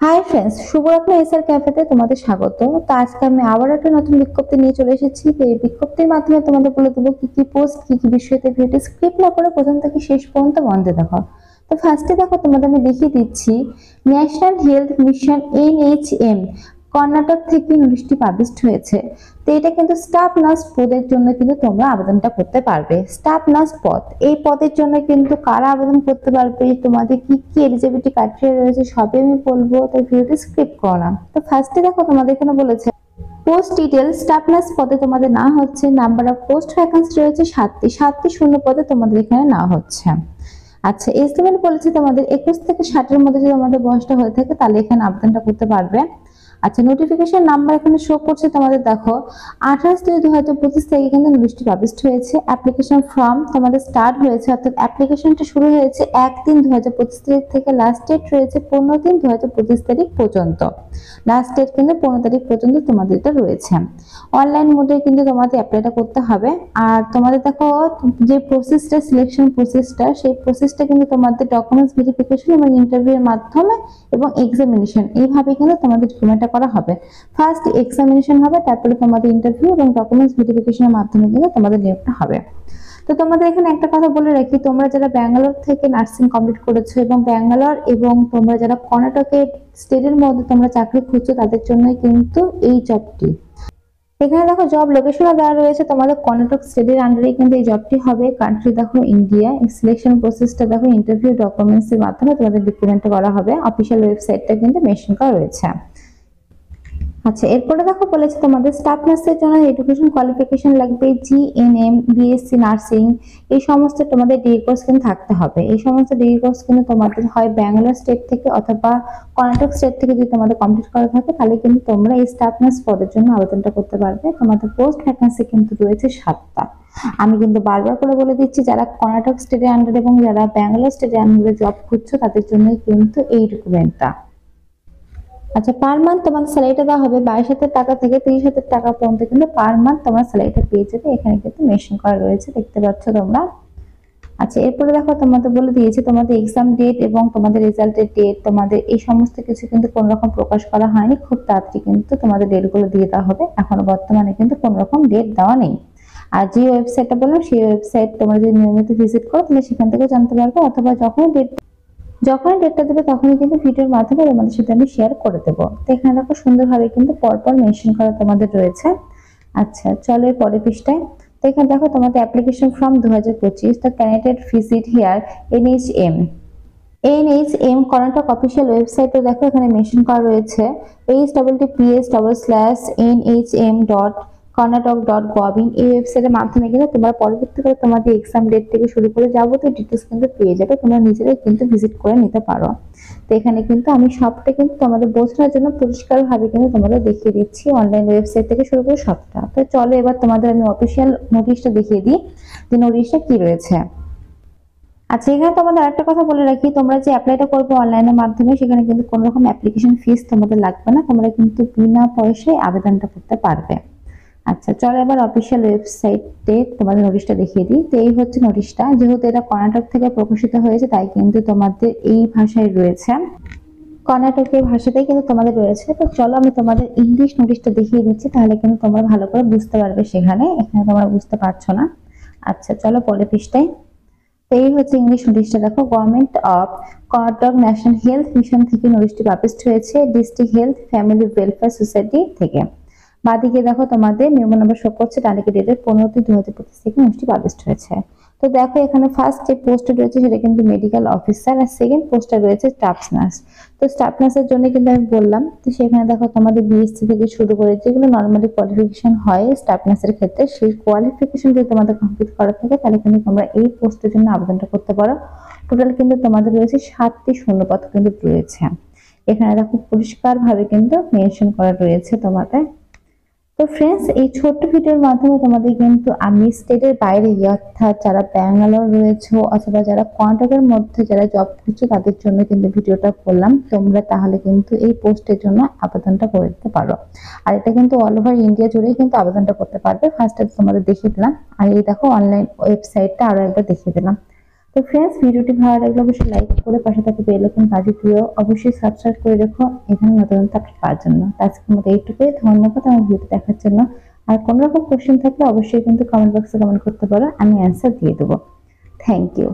Hi friends, Shubharatna SR ক্যাফেতে তোমাদের স্বাগত। তো আজকে আমি আবার একটা নতুন বিজ্ঞপ্তি নিয়ে চলে এসেছি। তো এই বিজ্ঞপ্তির মাধ্যমে তোমাদের বলে দেবো কি কি পোস্ট, কি কি বিষয়তে। ভিডিওটি স্ক্রিপ্ট না করে প্রথম থেকে শেষ পর্যন্ত মন দিয়ে দেখো। তো ফার্স্টে দেখো, তোমাদের আমি দেখিয়ে দিচ্ছি। National health mission NHM Karnataka থেকে নোটিশটি পাবলিশড হয়েছে। তো এটা কিন্তু স্টাফ নার্স পদের জন্য কিন্তু তোমরা আবেদনটা করতে পারবে। স্টাফ নার্স পদ, এই পদের জন্য কিন্তু কারা আবেদন করতে পারবে, তোমাদের কি কি এলিজিবিলিটি ক্রাইটেরিয়া রয়েছে সবই আমি বলবো। তো ভিডিওটি স্কিপ করো না। তো ফার্স্টে দেখো, তোমাদের এখানে বলেছে পোস্ট ডিটেল। স্টাফ নার্স পদে তোমাদের না হচ্ছে। নাম্বার অফ পোস্ট ভ্যাকান্সি রয়েছে 7টি শূন্য পদে তোমাদের এখানে না হচ্ছে। আচ্ছা, এজ লিমিট বলেছে তোমাদের 21 থেকে 60 এর মধ্যে যদি তোমাদের বয়সটা হয়ে থাকে তাহলে এখানে আবেদনটা করতে পারবে। আচ্ছা, নোটিফিকেশন নাম্বার এখানে শো করছে তোমাদের, দেখো 28/2/2025 তারিখে কিন্তু নোটিশটি পাবলিশড হয়েছে। অ্যাপ্লিকেশন ফর্ম তোমাদের স্টার্ট হয়েছে, অর্থাৎ অ্যাপ্লিকেশনটা শুরু হয়েছে 1/3/2025 তারিখ থেকে। লাস্ট ডেট রয়েছে 15/3/2025 তারিখ পর্যন্ত। লাস্ট ডেট কিন্তু 15 তারিখ পর্যন্ত তোমাদের এটা রয়েছে। অনলাইন মোডে কিন্তু তোমাদের অ্যাপ্লাইটা করতে হবে। আর তোমাদের দেখো যে প্রসেসটা, সিলেকশন প্রসেসটা, সেই প্রসেসটা কিন্তু তোমাদের ডকুমেন্টস ভেরিফিকেশন এবং ইন্টারভিউ এর মাধ্যমে এবং এক্সামিনেশন, এইভাবে কিন্তু তোমাদের রিক্রুটমেন্টটা করা হবে। ফার্স্ট এক্সামিনেশন হবে, তারপরে তোমাদের ইন্টারভিউ এবং ডকুমেন্টস ভেরিফিকেশনের মাধ্যমে কিন্তু তোমাদের নিয়োগটা হবে। তো তোমাদের এখানে একটা কথা বলে রাখি, তোমরা যারা ব্যাঙ্গালোর থেকে নার্সিং কমপ্লিট করেছো এবং ব্যাঙ্গালোর এবং তোমরা যারা কর্ণাটকের স্টেটের মধ্যে তোমরা চাকরি খুঁজছো, তাদের জন্য কিন্তু এই জবটি। এখানে দেখো জব লোকেশনও দেওয়া রয়েছে তোমাদের কর্ণাটক স্টেটের আন্ডারে কিন্তু এই জবটি হবে। কান্ট্রি দেখো ইন্ডিয়া। সিলেকশন প্রসেসটা দেখো ইন্টারভিউ ডকুমেন্টস এর মাধ্যমে তোমাদের রিক্রুটমেন্ট করা হবে। অফিসিয়াল ওয়েবসাইটটা কিন্তু মেনশন করা রয়েছে। আচ্ছা, এরপরে দেখো বলেছে তোমাদের স্টাফ নার্সের জন্য এডুকেশন কোয়ালিফিকেশন লাগবে GNM BSc নার্সিং। এই সমস্ত তোমাদের ডিগ্রি কোর্স কিন্তু থাকতে হবে। এই সমস্ত ডিগ্রি কোর্স কিন্তু তোমাদের হয় ব্যাঙ্গালোর স্টেট থেকে অথবা কর্ণাটক স্টেট থেকে যদি তোমাদের কমপ্লিট করা থাকে তাহলে কিন্তু তোমরা এই স্টাফ নার্স পদের জন্য আবেদনটা করতে পারবে। তোমাদের পোস্ট ভ্যাকান্সি কিন্তু রয়েছে 7টা। আমি কিন্তু বারবার করে বলে দিচ্ছি, যারা কর্ণাটক স্টেটের আন্ডারে এবং যারা ব্যাঙ্গালোর স্টেটের আন্ডারে জব খুঁজছো তাদের জন্য কিন্তু এই রিক্রুটমেন্টটা। আচ্ছা, পার মান্থ তোমাদের স্যালারিটা দেওয়া হবে 22,000 টাকা থেকে 30,000 টাকা পর্যন্ত কিন্তু পার মান্থ তোমার স্যালারিটা পেয়ে যাবে। এখানে কিন্তু মেনশন করা রয়েছে, দেখতে পাচ্ছ তোমরা। আচ্ছা, এরপরে দেখো তোমাদের বলে দিয়েছে তোমাদের এক্সাম ডেট এবং তোমাদের রেজাল্টের ডেট, তোমাদের এই সমস্ত কিছু কিন্তু কোনো রকম প্রকাশ করা হয়নি। খুব তাড়াতাড়ি কিন্তু তোমাদের ডেটগুলো দিয়ে দেওয়া হবে। এখনো বর্তমানে কিন্তু কোনো রকম ডেট দেওয়া নেই। আর যে ওয়েবসাইটটা বললাম সেই ওয়েবসাইট তোমরা যদি নিয়মিত ভিজিট করো তাহলে সেখান থেকে জানতে পারবে, অথবা যখনই ডেটটা দেবে তখনই কিন্তু ভিডিওর মাধ্যমে তোমাদের সাথে আমি শেয়ার করে দেবো। তো এখানে দেখো সুন্দরভাবে কিন্তু পরপর মেনশন করা তোমাদের রয়েছে। আচ্ছা, চলো এর পরের পৃষ্ঠায়। তো এখানে দেখো তোমাদের অ্যাপ্লিকেশন ফর্ম 2025, তো candidate visit here NHM Karnataka official ওয়েবসাইটে দেখো এখানে মেনশন করা রয়েছে https://nhm.karnatak.gov. এই ওয়েবসাইটের মাধ্যমে কিন্তু তোমরা পরবর্তীকালে তোমাদের এক্সাম ডেট থেকে শুরু করে যাবতীয় ডিটেলস কিন্তু পেয়ে যাবে। তোমরা নিজেরাই কিন্তু ভিজিট করে নিতে পারো। তো এখানে কিন্তু আমি সবটা কিন্তু তোমাদের বোঝানোর জন্য পরিষ্কারভাবে কিন্তু তোমাদের দেখিয়ে দিচ্ছি, অনলাইন ওয়েবসাইট থেকে শুরু করে সবটা। তো চলো এবার তোমাদের আমি অফিসিয়াল নোটিশটা দেখিয়ে দিই যে নোটিশটা কি রয়েছে। আচ্ছা, এখানে তোমাদের আরেকটা কথা বলে রাখি, তোমরা যে অ্যাপ্লাইটা করবে অনলাইনের মাধ্যমে সেখানে কিন্তু কোনো রকম অ্যাপ্লিকেশন ফিস তোমাদের লাগবে না। তোমরা কিন্তু বিনা পয়সায় আবেদনটা করতে পারবে। আচ্ছা, চলো এবার অফিসিয়াল ওয়েবসাইটে তোমাদের নোটিশটা দেখিয়ে দিই। তো এই হচ্ছে নোটিশটা। যেহেতু এটা কর্ণাটক থেকে প্রকাশিত হয়েছে তাই কিন্তু তোমাদের এই ভাষায় রয়েছে, কর্ণাটকের ভাষাতেই কিন্তু তোমাদের রয়েছে। তো চলো আমি তোমাদের ইংলিশ নোটিশটা দেখিয়ে দিচ্ছি, তাহলে কিন্তু তোমরা ভালো করে বুঝতে পারবে। এখানে তোমরা বুঝতে পারছো না। আচ্ছা, চলো পরের পৃষ্ঠায়। তো এই হচ্ছে ইংলিশ নোটিশটা। দেখো, government of Karnataka national health mission থেকে নোটিশটি পাবলিশড হয়েছে district health family welfare society থেকে। বাদিকে দেখো তোমাদের মেমো নাম্বার শো করছে, ডানদিকে ডেটের 15/3/2025 থেকে নোটিশটি পাবলিশড হয়েছে। তো দেখো এখানে ফার্স্ট যে পোস্টে রয়েছে সেটা কিন্তু মেডিকেল অফিসার, আর সেকেন্ড পোস্টে রয়েছে স্টাফ নার্স। তো স্টাফ নার্সের জন্য কিন্তু আমি বললাম, তো সেখানে দেখো তোমাদের BSc থেকে শুরু করে যেগুলো নর্মালি কোয়ালিফিকেশন হয় স্টাফ নার্সের ক্ষেত্রে, সেই কোয়ালিফিকেশন যদি তোমাদের কমপ্লিট করা থাকে তাহলে কিন্তু তোমরা এই পোস্টের জন্য আবেদনটা করতে পারো। টোটাল কিন্তু তোমাদের রয়েছে 7টি শূন্যপদ কিন্তু রয়েছে। এখানে দেখো পরিষ্কার ভাবে কিন্তু মেনশন করা রয়েছে তোমাদের। তো ফ্রেন্ডস, এই ছোট্ট ভিডিওর মাধ্যমে তোমাদের কিন্তু আমি স্টেটের বাইরে অর্থাৎ যারা ব্যাঙ্গালোর রয়েছে অথবা যারা কর্ণাটকের মধ্যে যারা জব করছে তাদের জন্য কিন্তু ভিডিওটা করলাম। তোমরা তাহলে কিন্তু এই পোস্টের জন্য আবেদনটা করে দিতে পারো। আর এটা কিন্তু অল ওভার ইন্ডিয়া জুড়েই কিন্তু আবেদনটা করতে পারবে। ফার্স্টে তোমাদের দেখিয়ে দিলাম, আর এই দেখো অনলাইন ওয়েবসাইটটা আরো একবার দেখিয়ে দিলাম। তো ফ্রেন্ডস, ভিডিওটি ভালো লাগলে অবশ্যই লাইক করে পাশে থাকা বেল আইকন বাজিয়ে দিও, অবশ্যই সাবস্ক্রাইব করে রেখো এখানে নতুন নতুন আপডেট পাওয়ার জন্য। আজকের মতো এইটুকুই, ধন্যবাদ আমার ভিডিও দেখার জন্য। আর কোনো রকম কোশ্চেন থাকলে অবশ্যই কিন্তু কমেন্ট বক্সে কমেন্ট করতে পারো, আমি অ্যান্সার দিয়ে দেবো। Thank you.